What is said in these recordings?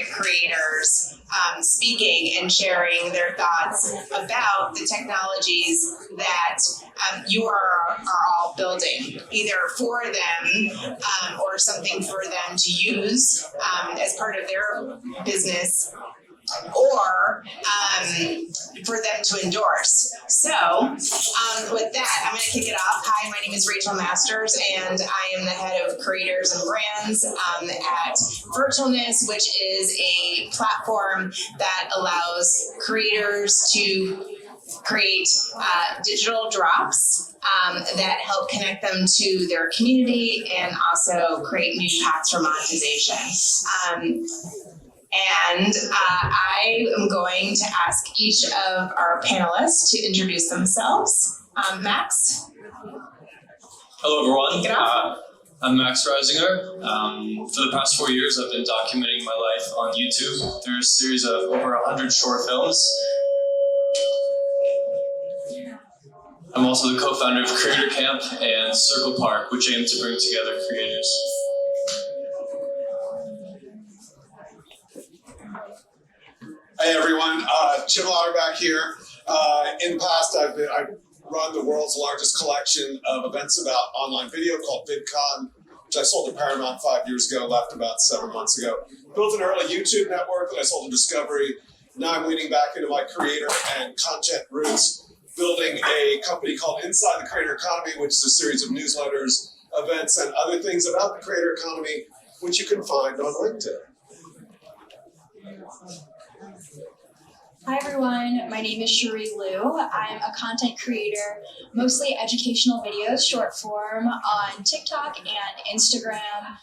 different creators speaking and sharing their thoughts about the technologies that you are all building, either for them or something for them to use as part of their business, or for them to endorse. So with that, I'm going to kick it off. Hi, my name is Rachel Masters, and I am the head of creators and brands at Virtualness, which is a platform that allows creators to create digital drops that help connect them to their community and also create new paths for monetization. And I am going to ask each of our panelists to introduce themselves. Max? Hello, everyone. Kick it off. I'm Max Reisinger. For the past 4 years, I've been documenting my life on YouTube through a series of over 100 short films. I'm also the co-founder of Creator Camp and Circle Park, which aim to bring together creators. Hey everyone, Jim Louderback here. In the past, I've run the world's largest collection of events about online video called VidCon, which I sold to Paramount 5 years ago, left about 7 months ago. Built an early YouTube network that I sold to Discovery. Now I'm leaning back into my creator and content roots, building a company called Inside the Creator Economy, which is a series of newsletters, events, and other things about the creator economy, which you can find on LinkedIn. Hi everyone, my name is Cherie Liu. I'm a content creator, mostly educational videos, short form, on TikTok and Instagram.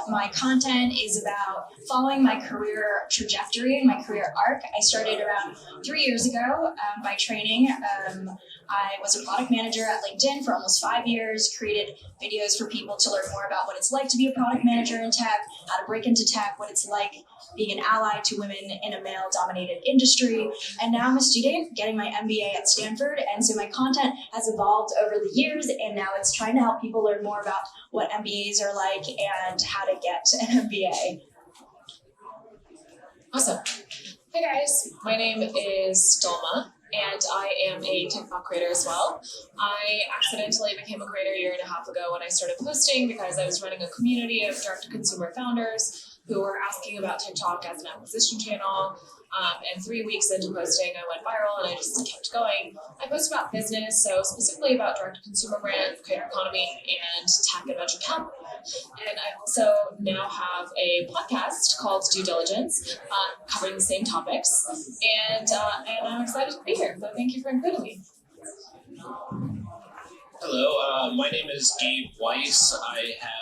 My content is about following my career trajectory and my career arc. I started around 3 years ago by training. I was a product manager at LinkedIn for almost 5 years, created videos for people to learn more about what it's like to be a product manager in tech, how to break into tech, what it's like being an ally to women in a male-dominated industry. And now I'm a student getting my MBA at Stanford, and so my content has evolved over the years, and now it's trying to help people learn more about what MBAs are like and how to get an MBA. Awesome. Hey guys, my name is Dolma, and I am a TikTok creator as well. I accidentally became a creator 1.5 years ago when I started posting because I was running a community of direct-to-consumer founders who were asking about TikTok as an acquisition channel. And 3 weeks into posting, I went viral and I just kept going. I post about business, so specifically about direct-to-consumer brands, creator economy, and tech and venture capital. And I also now have a podcast called Due Diligence, covering the same topics. And I'm excited to be here, so thank you for including me. Hello, my name is Gabe Weis. I have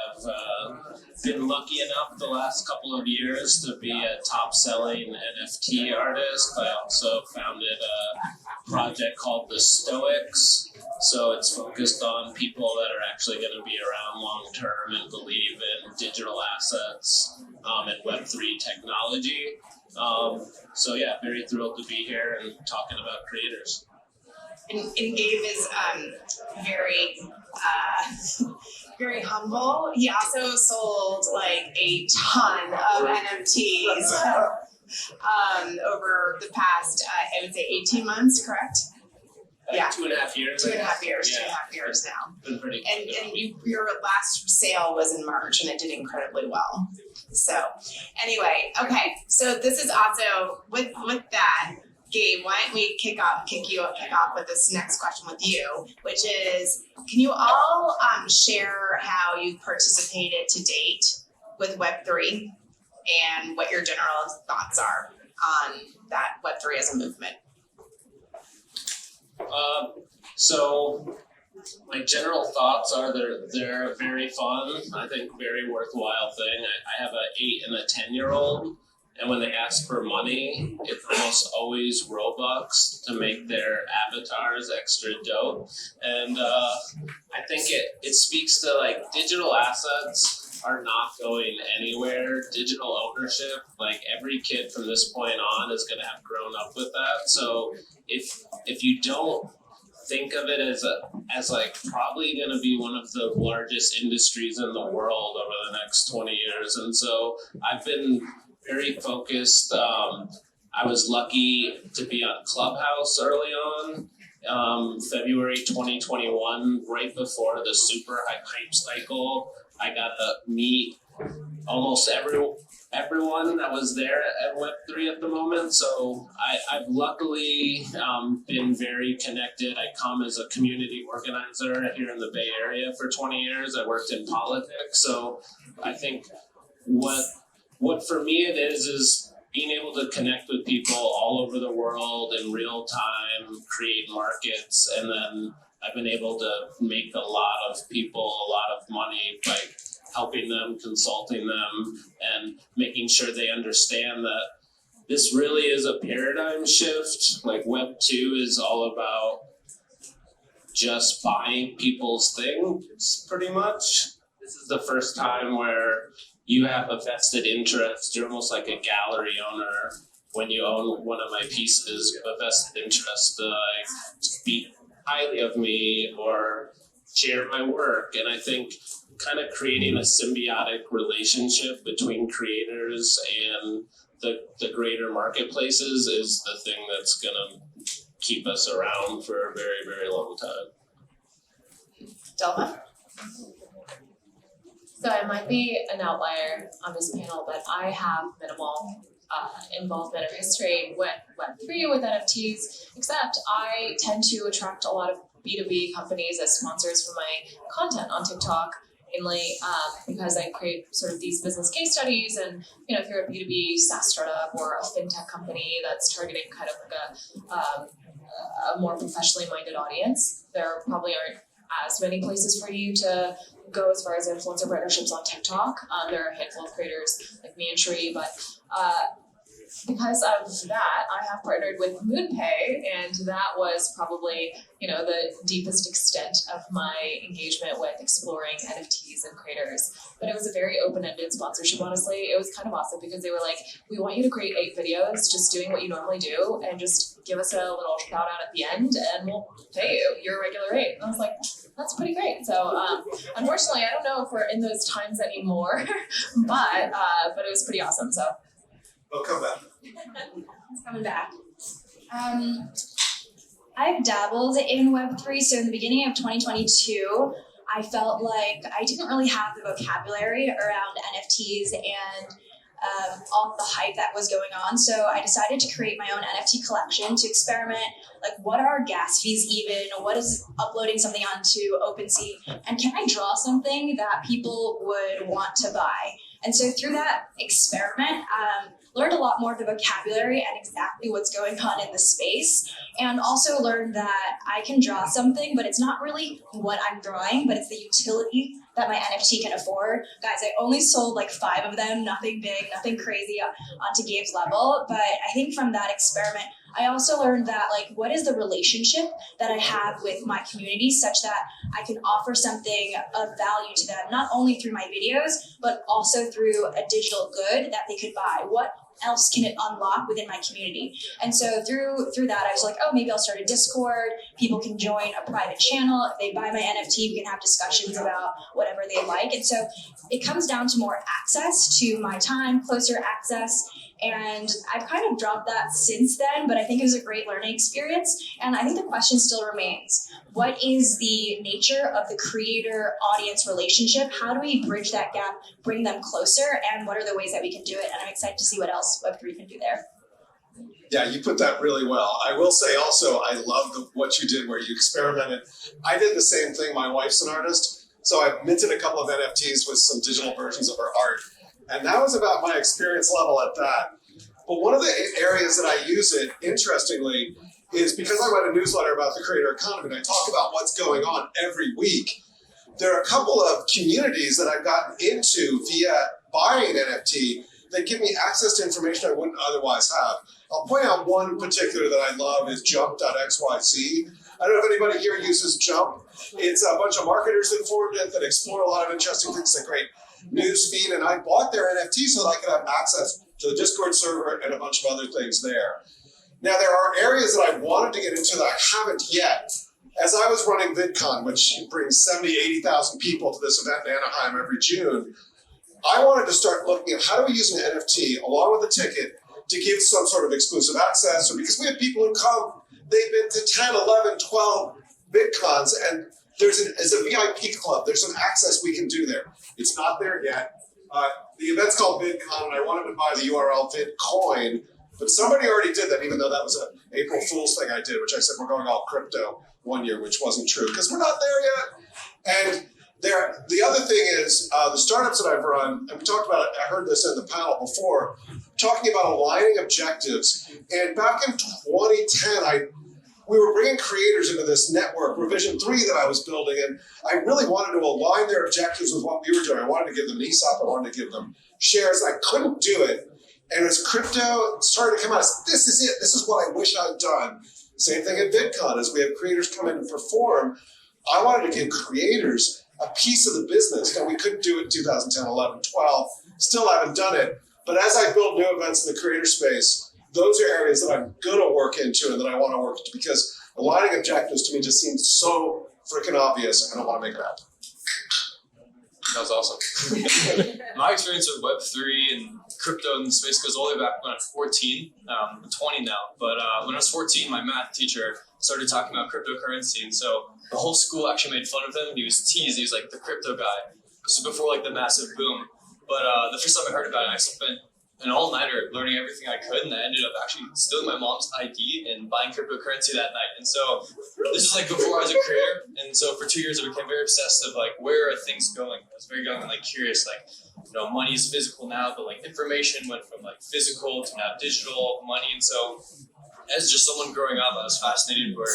been lucky enough the last couple of years to be a top-selling NFT artist. I also founded a project called the Stoics. So it's focused on people that are actually going to be around long-term and believe in digital assets and Web3 technology. So yeah, very thrilled to be here and talking about creators. And Gabe is very humble. He also sold like a ton of NFTs over the past, I would say 18 months, correct? Yeah. 2.5 years. 2.5 years, Yeah. 2.5 years now. Been pretty cool. And your last sale was in March, and it did incredibly well. So anyway, okay. So this is also with that. Gabe, why don't we kick off with this next question with you, which is, can you all share how you've participated to date with Web3 and what your general thoughts are on that Web3 as a movement? So my general thoughts are they're very fun. I think very worthwhile thing. I have an 8 and a 10-year-old. And when they ask for money, it's almost always Robux to make their avatars extra dope. And I think it speaks to like digital assets are not going anywhere. Digital ownership, like every kid from this point on is going to have grown up with that. So if you don't think of it as like probably going to be one of the largest industries in the world over the next 20 years. And so I've been very focused. I was lucky to be on Clubhouse early on, February 2021, right before the super hype cycle. I got to meet almost everyone that was there at Web3 at the moment. So I've luckily been very connected. I come as a community organizer here in the Bay Area for 20 years. I worked in politics. So I think what for me it is being able to connect with people all over the world in real time, create markets, and then I've been able to make a lot of people a lot of money by helping them, consulting them, and making sure they understand that this really is a paradigm shift. Like Web 2 is all about just buying people's things, pretty much. This is the first time where you have a vested interest. You're almost like a gallery owner. When you own one of my pieces, you have a vested interest to speak highly of me or share my work. And I think kind of creating a symbiotic relationship between creators and the greater marketplaces is the thing that's going to keep us around for a very, very long time. Delma? So I might be an outlier on this panel, but I have minimal involvement or history with Web3, with NFTs, except I tend to attract a lot of B2B companies as sponsors for my content on TikTok, mainly because I create sort of these business case studies. And, if you're a B2B SaaS startup or a fintech company that's targeting kind of like a more professionally minded audience, there probably aren't as many places for you to go as far as influencer partnerships on TikTok. There are a handful of creators like me and Sheree, but because of that, I have partnered with MoonPay, and that was probably, the deepest extent of my engagement with exploring NFTs and creators. But it was a very open-ended sponsorship, honestly. It was kind of awesome because they were like, we want you to create 8 videos just doing what you normally do and just give us a little shout out at the end and we'll pay you your regular rate. And I was like, that's pretty great. So unfortunately, I don't know if we're in those times anymore, but it was pretty awesome. So They'll come back. It's coming back. I've dabbled in Web3, so in the beginning of 2022, I felt like I didn't really have the vocabulary around NFTs and all the hype that was going on. So I decided to create my own NFT collection to experiment, like what are gas fees even? What is uploading something onto OpenSea? And can I draw something that people would want to buy? And so through that experiment, learned a lot more of the vocabulary and exactly what's going on in the space, and also learned that I can draw something, but it's not really what I'm drawing, but it's the utility that my NFT can afford. Guys, I only sold like 5 of them, nothing big, nothing crazy onto Gabe's level, but I think from that experiment, I also learned that what is the relationship that I have with my community such that I can offer something of value to them, not only through my videos, but also through a digital good that they could buy. What else can it unlock within my community? And so through that, I was like, oh, maybe I'll start a Discord. People can join a private channel. If they buy my NFT, we can have discussions about whatever they like. And so it comes down to more access to my time, closer access. And I've kind of dropped that since then, but I think it was a great learning experience. And I think the question still remains, what is the nature of the creator-audience relationship? How do we bridge that gap, bring them closer, and what are the ways that we can do it? And I'm excited to see what else Web3 can do there. Yeah, you put that really well. I will say also, I love what you did where you experimented. I did the same thing. My wife's an artist, so I minted a couple of NFTs with some digital versions of her art. And that was about my experience level at that. But one of the areas that I use it, interestingly, is because I write a newsletter about the creator economy and I talk about what's going on every week. There are a couple of communities that I've gotten into via buying NFT that give me access to information I wouldn't otherwise have. I'll point out one in particular that I love is jump.xyz. I don't know if anybody here uses Jump. It's a bunch of marketers that formed it that explore a lot of interesting things. It's a great news feed, and I bought their NFT so that I could have access to the Discord server and a bunch of other things there. Now, there are areas that I wanted to get into that I haven't yet. As I was running VidCon, which brings 70,000 to 80,000 people to this event in Anaheim every June, I wanted to start looking at how do we use an NFT along with the ticket to give some sort of exclusive access, or because we have people who come, they've been to 10, 11, 12 VidCons, and there's a VIP club. There's some access we can do there. It's not there yet. The event's called VidCon, and I wanted to buy the URL VidCoin, but somebody already did that, even though that was an April Fool's thing I did, which I said we're going all crypto one year, which wasn't true, because we're not there yet. And the other thing is, the startups that I've run, and we talked about it, I heard this in the panel before, talking about aligning objectives. And back in 2010, we were bringing creators into this network, Revision 3, that I was building, and I really wanted to align their objectives with what we were doing. I wanted to give them an ESOP, I wanted to give them shares. I couldn't do it. And as crypto started to come out, I said, this is it. This is what I wish I'd done. Same thing at VidCon, as we have creators come in and perform. I wanted to give creators a piece of the business. Now, we couldn't do it in 2010, 11, 12. Still haven't done it. But as I build new events in the creator space, those are areas that I'm going to work into and that I want to work into, because aligning objectives to me just seems so freaking obvious, and I don't want to make it happen. That was awesome. My experience with Web3 and crypto in the space goes all the way back when I was 14. I'm 20 now, but when I was 14, my math teacher started talking about cryptocurrency, and so the whole school actually made fun of him. He was teased. He was like the crypto guy. This was before like the massive boom. But the first time I heard about it, I spent an all-nighter learning everything I could, and I ended up actually stealing my mom's ID and buying cryptocurrency that night. And so this is like before I was a creator, and so for 2 years I became very obsessed of like, where are things going? I was very young and like curious, like, you know, money is physical now, but like information went from like physical to now digital money. And so as just someone growing up, I was fascinated where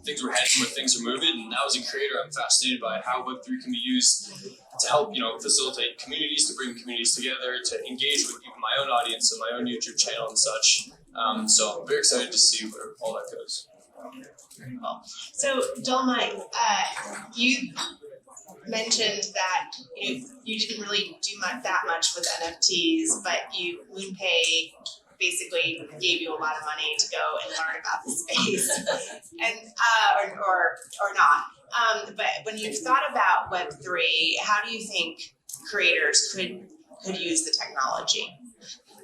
things were heading, where things were moving. And now as a creator, I'm fascinated by how Web3 can be used to help, you know, facilitate communities, to bring communities together, to engage with even my own audience and my own YouTube channel and such. So I'm very excited to see where all that goes. Cool. So, Dolma, you mentioned that you didn't really do that much with NFTs, but MoonPay basically gave you a lot of money to go and learn about the space, and or not. But when you've thought about Web3, how do you think creators could use the technology?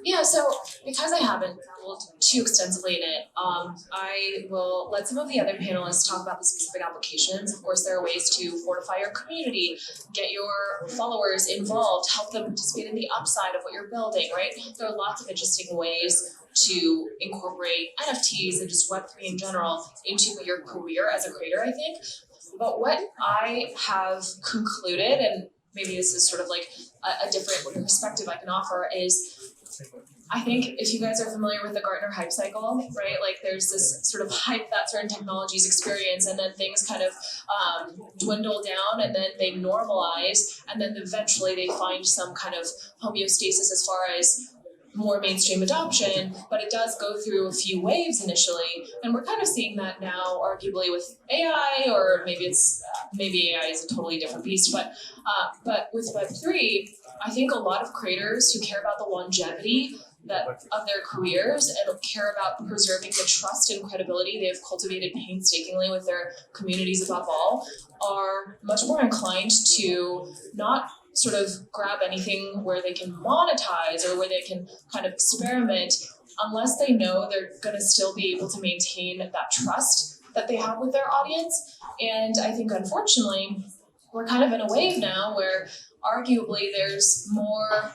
Yeah, so because I haven't dabbled too extensively in it, I will let some of the other panelists talk about the specific applications. Of course, there are ways to fortify your community, get your followers involved, help them participate in the upside of what you're building, right? There are lots of interesting ways to incorporate NFTs and just Web3 in general into your career as a creator, I think. But what I have concluded, and maybe this is sort of like a different perspective I can offer, is I think if you guys are familiar with the Gartner hype cycle, right, like there's this sort of hype that certain technologies experience, and then things kind of dwindle down, and then they normalize, and then eventually they find some kind of homeostasis as far as more mainstream adoption, but it does go through a few waves initially, and we're kind of seeing that now, arguably with AI, or maybe AI is a totally different beast, but with Web3, I think a lot of creators who care about the longevity of their careers and care about preserving the trust and credibility they've cultivated painstakingly with their communities above all are much more inclined to not sort of grab anything where they can monetize or where they can kind of experiment unless they know they're going to still be able to maintain that trust that they have with their audience. And I think, unfortunately, we're kind of in a wave now where arguably there's more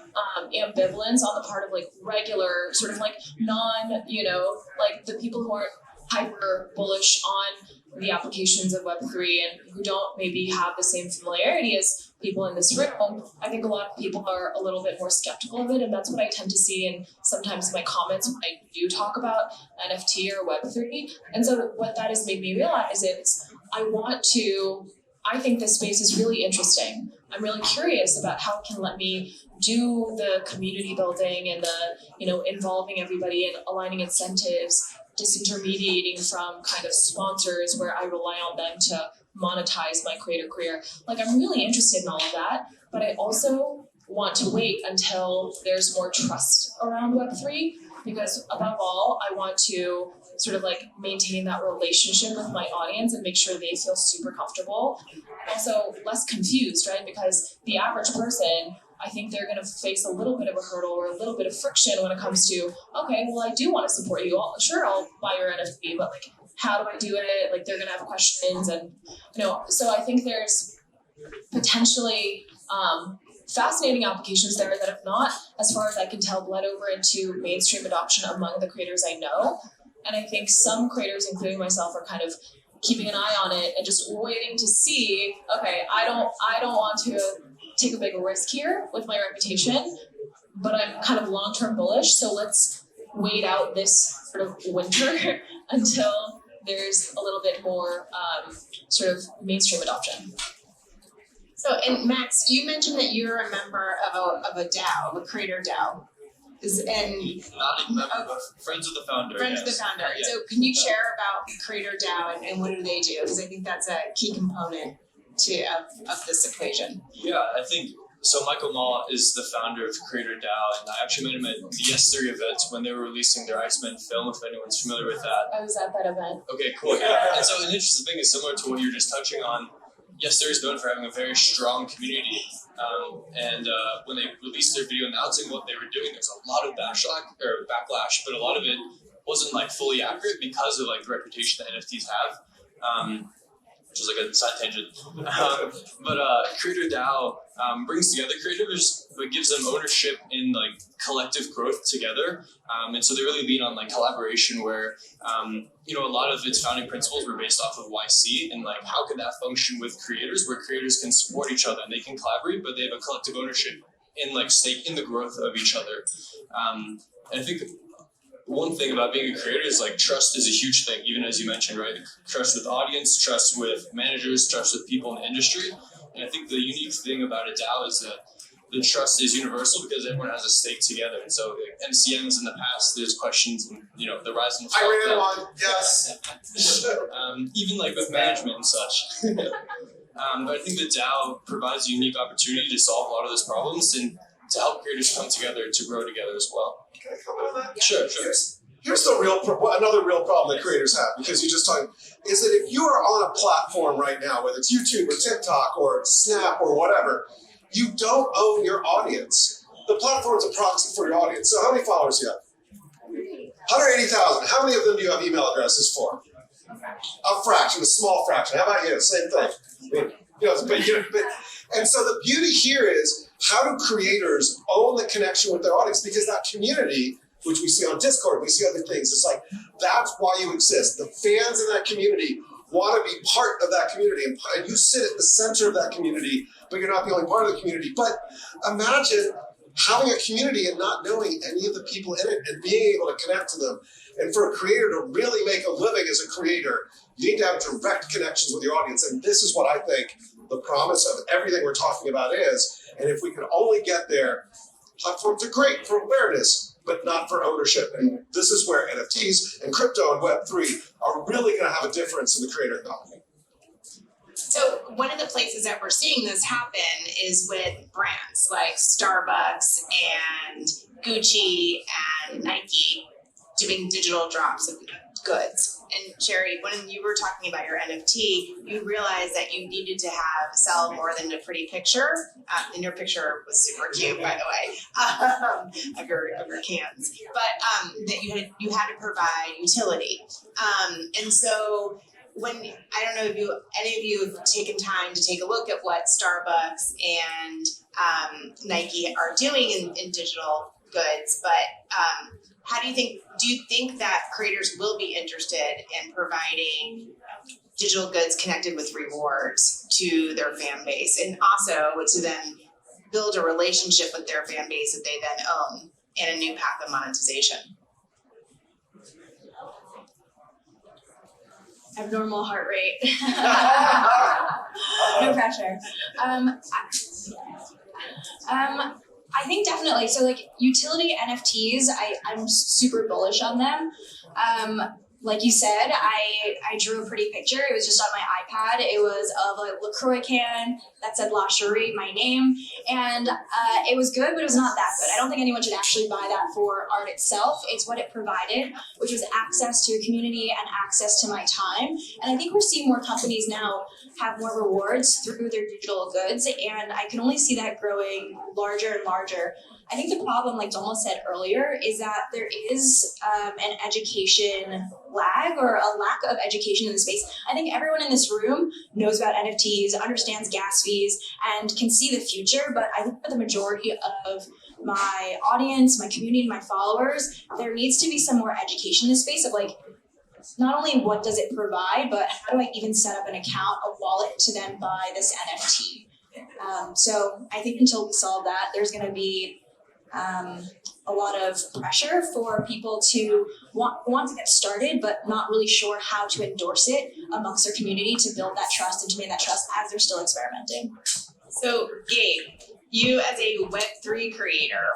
ambivalence on the part of like regular sort of like like the people who aren't hyper bullish on the applications of Web3 and who don't maybe have the same familiarity as people in this room. I think a lot of people are a little bit more skeptical of it, and that's what I tend to see in sometimes my comments when I do talk about NFT or Web3. And so what that has made me realize is I think this space is really interesting. I'm really curious about how it can let me do the community building and the, involving everybody and aligning incentives, disintermediating from kind of sponsors where I rely on them to monetize my creator career. Like, I'm really interested in all of that, but I also want to wait until there's more trust around Web3, because above all, I want to sort of like maintain that relationship with my audience and make sure they feel super comfortable. Also less confused, right? Because the average person I think they're going to face a little bit of a hurdle or a little bit of friction when it comes to, okay, well, I do want to support you. Sure, I'll buy your NFT, but like, how do I do it? Like, they're going to have questions, and so I think there's potentially fascinating applications there that have not, as far as I can tell, bled over into mainstream adoption among the creators I know. And I think some creators, including myself, are kind of keeping an eye on it and just waiting to see, okay, I don't want to take a big risk here with my reputation, but I'm kind of long-term bullish, so let's wait out this sort of winter until there's a little bit more sort of mainstream adoption. So, and Max, you mentioned that you're a member of a DAO, of a creator DAO. Not a member, but friends of the founder. Friends of the founder. Yeah. So can you share about Creator DAO and what do they do? Because I think that's a key component of this equation. Yeah, I think so. Michael Ma is the founder of Creator DAO, and I actually met him at the S3 event when they were releasing their Iceman film, if anyone's familiar with that. I was at that event. Okay, cool. Yeah. And so an interesting thing is similar to what you were just touching on. S3 is known for having a very strong community. When they released their video announcing what they were doing, there's a lot of backlash, but a lot of it wasn't like fully accurate because of like the reputation that NFTs have, which is like a side tangent. Creator DAO brings together creators, but gives them ownership in like collective growth together. And so they really lean on like collaboration, where a lot of its founding principles were based off of YC, and like how could that function with creators, where creators can support each other and they can collaborate, but they have a collective ownership in like stake in the growth of each other. And I think one thing about being a creator is like trust is a huge thing, even as you mentioned, right? Trust with audience, trust with managers, trust with people in the industry. And I think the unique thing about a DAO is that the trust is universal because everyone has a stake together. And so MCMs in the past, there's questions, and the rise in I ran one, yes. even like with management and such. But I think the DAO provides a unique opportunity to solve a lot of those problems and to help creators come together to grow together as well. Can I comment on that? Sure. Here's the another real problem that creators have, because you just talking, is that if you are on a platform right now, whether it's YouTube or TikTok or Snap or whatever, you don't own your audience. The platform's a proxy for your audience. So how many followers do you have? 180,000. How many of them do you have email addresses for? A fraction, a small fraction. How about you? Same thing. And so the beauty here is, how do creators own the connection with their audience? Because that community, which we see on Discord, we see other things, it's like, that's why you exist. The fans in that community want to be part of that community, and you sit at the center of that community, but you're not the only part of the community. But imagine having a community and not knowing any of the people in it and being able to connect to them. And for a creator to really make a living as a creator, you need to have direct connections with your audience. And this is what I think the promise of everything we're talking about is. And if we can only get there, platforms are great for awareness, but not for ownership. And this is where NFTs and crypto and Web3 are really going to have a difference in the creator economy. So one of the places that we're seeing this happen is with brands like Starbucks and Gucci and Nike doing digital drops of goods. And Sherry, when you were talking about your NFT, you realized that you needed to sell more than a pretty picture. And your picture was super cute, by the way, of your cans. But that you had to provide utility. And so I don't know if any of you have taken time to take a look at what Starbucks and Nike are doing in digital goods, but do you think that creators will be interested in providing digital goods connected with rewards to their fan base, and also to then build a relationship with their fan base that they then own in a new path of monetization? Abnormal heart rate. No pressure. I think definitely. So like utility NFTs, I'm super bullish on them. like you said, I drew a pretty picture. It was just on my iPad. It was of a LaCroix can that said La Cherie, my name. And it was good, but it was not that good. I don't think anyone should actually buy that for art itself. It's what it provided, which was access to a community and access to my time. And I think we're seeing more companies now have more rewards through their digital goods. And I can only see that growing larger and larger. I think the problem, like Dolma said earlier, is that there is an education lag or a lack of education in the space. I think everyone in this room knows about NFTs, understands gas fees, and can see the future. But I think for the majority of my audience, my community, my followers, there needs to be some more education in the space of like, not only what does it provide, but how do I even set up an account, a wallet to then buy this NFT? So I think until we solve that, there's going to be a lot of pressure for people to want to get started, but not really sure how to endorse it amongst their community to build that trust and to maintain that trust as they're still experimenting. So, Gabe, you as a Web3 creator,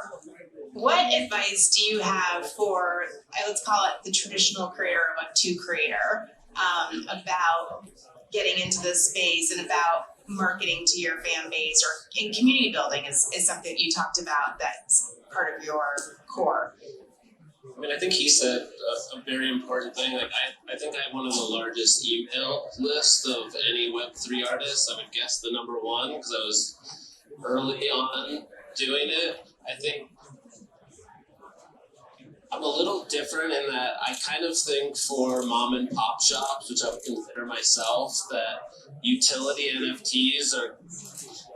what advice do you have for, let's call it the traditional creator, Web2 creator, about getting into this space and about marketing to your fan base, or in community building is something you talked about that's part of your core? I mean, I think he said a very important thing. Like, I think I have one of the largest email lists of any Web3 artist. I would guess the number one because I was early on doing it. I think I'm a little different in that I kind of think for mom and pop shops, which I would consider myself, that utility NFTs are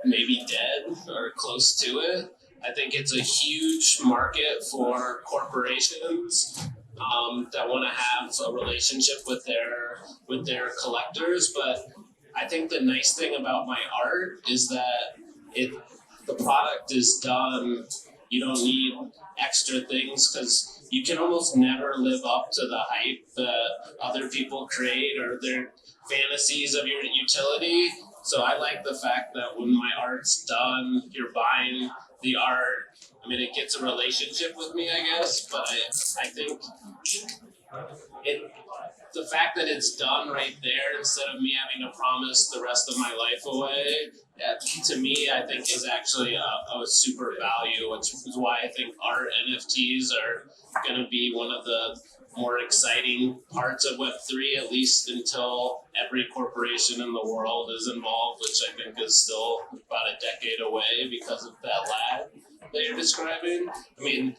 maybe dead or close to it. I think it's a huge market for corporations that want to have a relationship with their collectors. But I think the nice thing about my art is that the product is done. You don't need extra things because you can almost never live up to the hype that other people create or their fantasies of your utility. So I like the fact that when my art's done, you're buying the art. I mean, it gets a relationship with me, I guess, but I think the fact that it's done right there instead of me having to promise the rest of my life away, to me, I think is actually a super value, which is why I think art NFTs are going to be one of the more exciting parts of Web3, at least until every corporation in the world is involved, which I think is still about a decade away because of that lag that you're describing. I mean,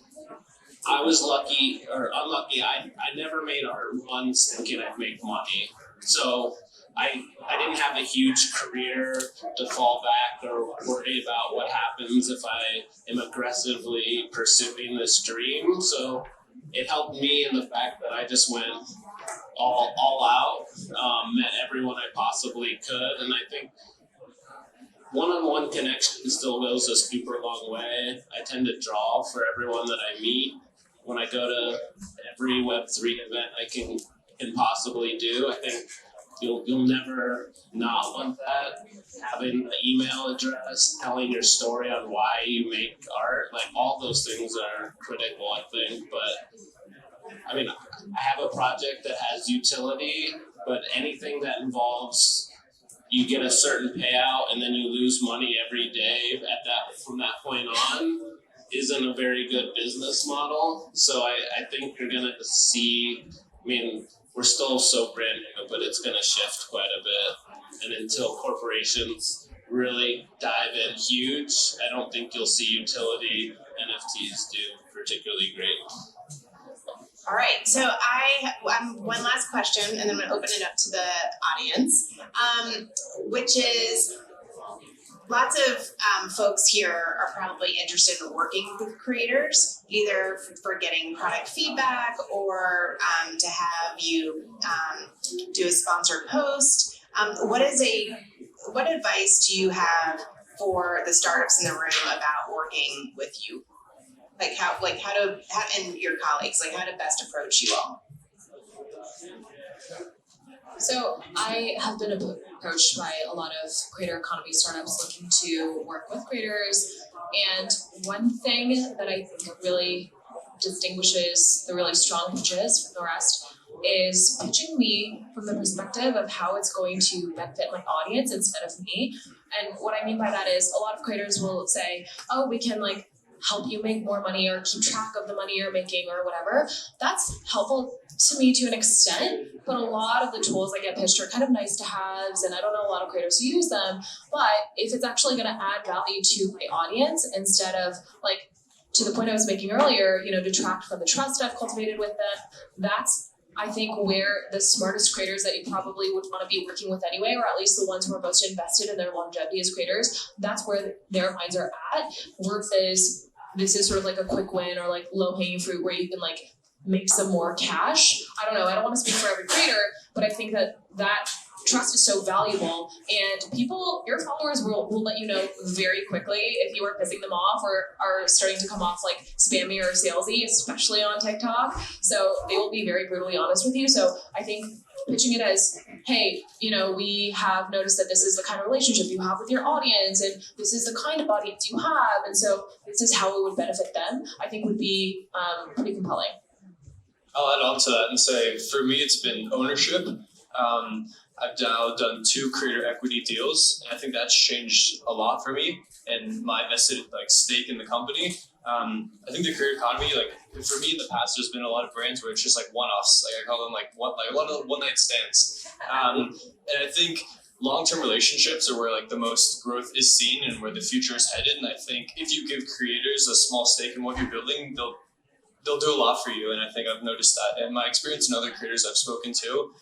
I was lucky or unlucky. I never made art once thinking I'd make money. So I didn't have a huge career to fall back or worry about what happens if I am aggressively pursuing this dream. So it helped me in the fact that I just went all out, met everyone I possibly could. And I think one-on-one connection still goes a super long way. I tend to draw for everyone that I meet. When I go to every Web3 event I can possibly do, I think you'll never not want that. Having an email address, telling your story on why you make art, like all those things are critical, I think. But I mean, I have a project that has utility, but anything that involves you get a certain payout and then you lose money every day from that point on isn't a very good business model. So I think you're gonna see, I mean, we're still so brand new, but it's gonna shift quite a bit. And until corporations really dive in huge, I don't think you'll see utility NFTs do particularly great. All right, so one last question, and then I'm going to open it up to the audience, which is lots of folks here are probably interested in working with creators, either for getting product feedback or to have you do a sponsored post. What advice do you have for the startups in the room about working with you? How and your colleagues, how to best approach you all? So I have been approached by a lot of creator economy startups looking to work with creators. And one thing that I think really distinguishes the really strong pitches from the rest is pitching me from the perspective of how it's going to benefit my audience instead of me. And what I mean by that is a lot of creators will say, oh, we can like help you make more money or keep track of the money you're making or whatever. That's helpful to me to an extent, but a lot of the tools that get pitched are kind of nice to haves, and I don't know a lot of creators who use them. But if it's actually going to add value to my audience instead of like, to the point I was making earlier, detract from the trust I've cultivated with them, that's, I think, where the smartest creators that you probably would want to be working with anyway, or at least the ones who are most invested in their longevity as creators, that's where their minds are at, versus this is sort of like a quick win or like low-hanging fruit where you can like make some more cash. I don't know. I don't want to speak for every creator, but I think that trust is so valuable, and people, your followers will let you know very quickly if you are pissing them off or are starting to come off like spammy or salesy, especially on TikTok. So they will be very brutally honest with you. So I think pitching it as, hey, we have noticed that this is the kind of relationship you have with your audience, and this is the kind of audience you have, and so this is how it would benefit them, I think would be pretty compelling. I'll add on to that and say, for me, it's been ownership. I've now done 2 creator equity deals, and I think that's changed a lot for me and my vested stake in the company. I think the creator economy, for me in the past, there's been a lot of brands where it's just like one-offs. I call them one-night stands. And I think long-term relationships are where the most growth is seen and where the future is headed. And I think if you give creators a small stake in what you're building, they'll do a lot for you. And I think I've noticed that. And my experience and other creators I've spoken to,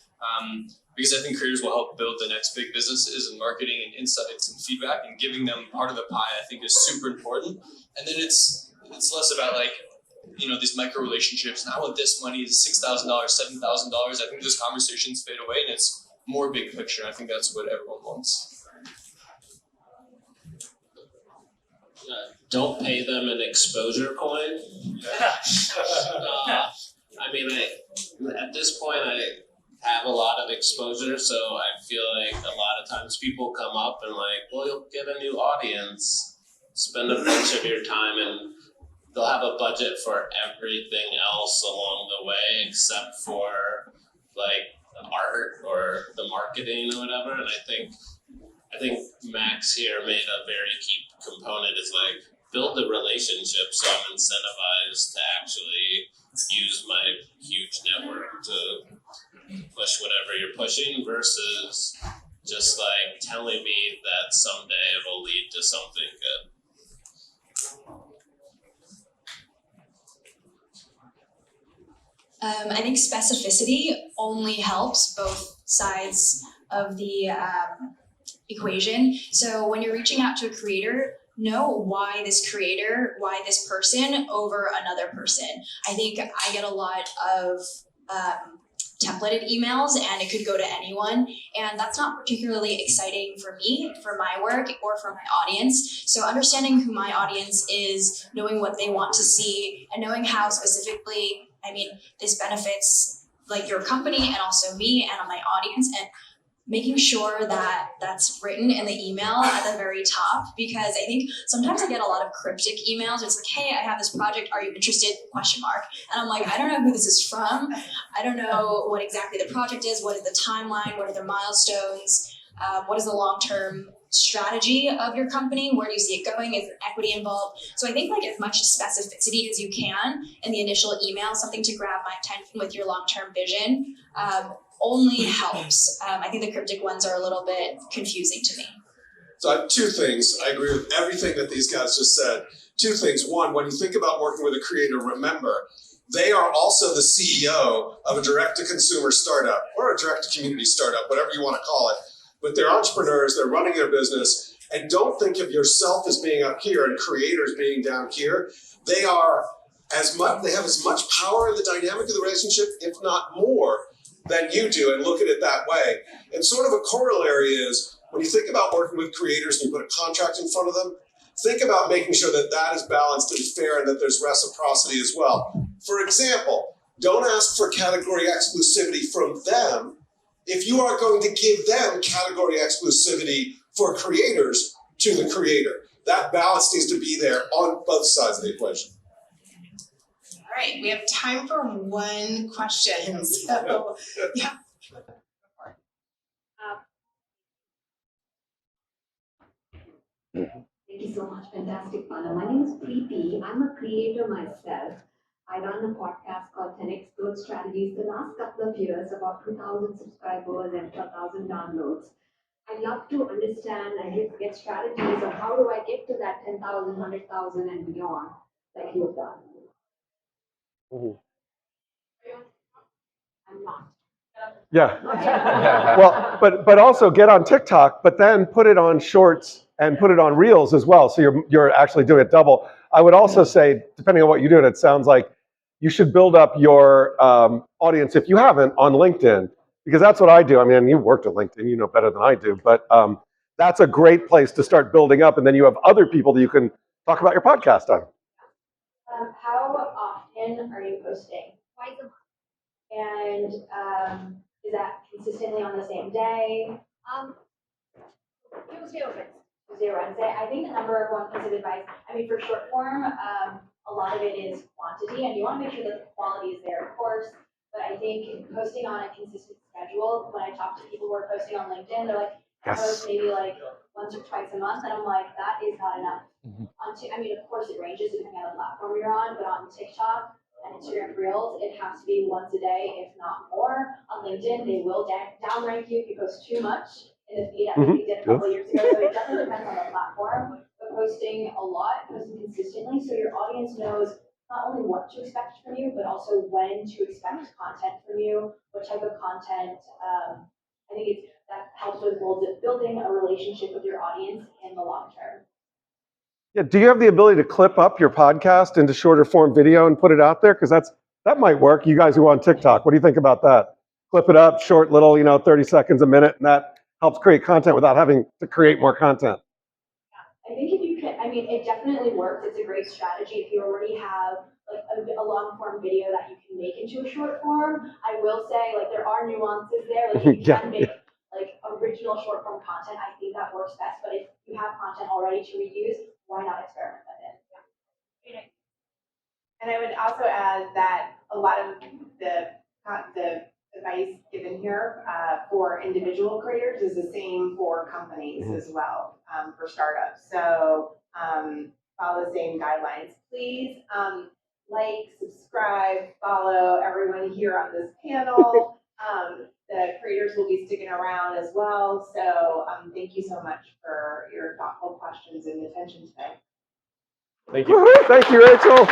because I think creators will help build the next big businesses, and marketing and insights and feedback, and giving them part of the pie, I think, is super important. And then it's less about these micro relationships, and I want this money is $6,000, $7,000. I think those conversations fade away, and it's more big picture. I think that's what everyone wants. Don't pay them an exposure coin. At this point, I have a lot of exposure, so I feel like a lot of times people come up and you'll get a new audience, spend a bunch of your time, and they'll have a budget for everything else along the way except for art or the marketing or whatever. And I think Max here made a very key component is build the relationship, so I'm incentivized to actually use my huge network to push whatever you're pushing, versus just telling me that someday it'll lead to something good. I think specificity only helps both sides of the equation. So when you're reaching out to a creator, know why this person over another person. I think I get a lot of templated emails, and it could go to anyone, and that's not particularly exciting for me, for my work, or for my audience. So understanding who my audience is, knowing what they want to see, and knowing how specifically, this benefits your company and also me and my audience, and making sure that that's written in the email at the very top, because I think sometimes I get a lot of cryptic emails. It's hey, I have this project. Are you interested? ? And I'm I don't know who this is from. I don't know what exactly the project is. What is the timeline? What are the milestones? What is the long-term strategy of your company? Where do you see it going? Is there equity involved? So I think as much specificity as you can in the initial email, something to grab my attention with your long-term vision, only helps. I think the cryptic ones are a little bit confusing to me. So I have 2 things. I agree with everything that these guys just said. 2 things. One, when you think about working with a creator, remember, they are also the CEO of a direct-to-consumer startup or a direct-to-community startup, whatever you want to call it. But they're entrepreneurs, they're running their business, and don't think of yourself as being up here and creators being down here. They have as much power in the dynamic of the relationship, if not more, than you do, and look at it that way. And sort of a corollary is, when you think about working with creators and you put a contract in front of them, think about making sure that that is balanced and fair and that there's reciprocity as well. For example, don't ask for category exclusivity from them if you are going to give them category exclusivity for creators to the creator. That balance needs to be there on both sides of the equation. All right, we have time for one question. So, yeah. Thank you so much. Fantastic panel. My name is Preeti. I'm a creator myself. I run a podcast called 10x Growth Strategies. The last couple of years, about 2,000 subscribers and 12,000 downloads. I'd love to understand and get strategies of how do I get to that 10,000, 100,000 and beyond, like you've done. I'm not. Yeah. Well, but also get on TikTok, but then put it on Shorts and put it on Reels as well. So you're actually doing it double. I would also say, depending on what you're doing, it sounds like you should build up your audience, if you haven't, on LinkedIn, because that's what I do. I mean, you worked at LinkedIn, you know better than I do, but that's a great place to start building up, and then you have other people that you can talk about your podcast on. How often are you posting? Twice a month. And is that consistently on the same day? Tuesday or Wednesday. I think the number one piece of advice, I mean, for short form, a lot of it is quantity, and you want to make sure that the quality is there, of course. But I think posting on a consistent schedule, when I talk to people who are posting on LinkedIn, they're like, I post maybe like once or twice a month, and I'm like, that is not enough. I mean, of course, it ranges depending on the platform you're on, but on TikTok and Instagram Reels, it has to be once a day, if not more. On LinkedIn, they will downrank you if you post too much in the feed. I think we did a couple of years ago, so it definitely depends on the platform. But posting a lot, posting consistently, so your audience knows not only what to expect from you, but also when to expect content from you, what type of content. I think that helps with building a relationship with your audience in the long term. Yeah, do you have the ability to clip up your podcast into shorter form video and put it out there? Because that might work. You guys who are on TikTok, what do you think about that? Clip it up, short little, 30 seconds, a minute, and that helps create content without having to create more content. I think if you can, I mean, it definitely works. It's a great strategy if you already have like a long form video that you can make into a short form. I will say, like, there are nuances there. Like, if you can make like original short form content, I think that works best. But if you have content already to reuse, why not experiment with it? Yeah. And I would also add that a lot of the advice given here for individual creators is the same for companies as well, for startups. So follow the same guidelines. Please like, subscribe, follow everyone here on this panel. The creators will be sticking around as well. So thank you so much for your thoughtful questions and attention today. Thank you. Thank you, Rachel.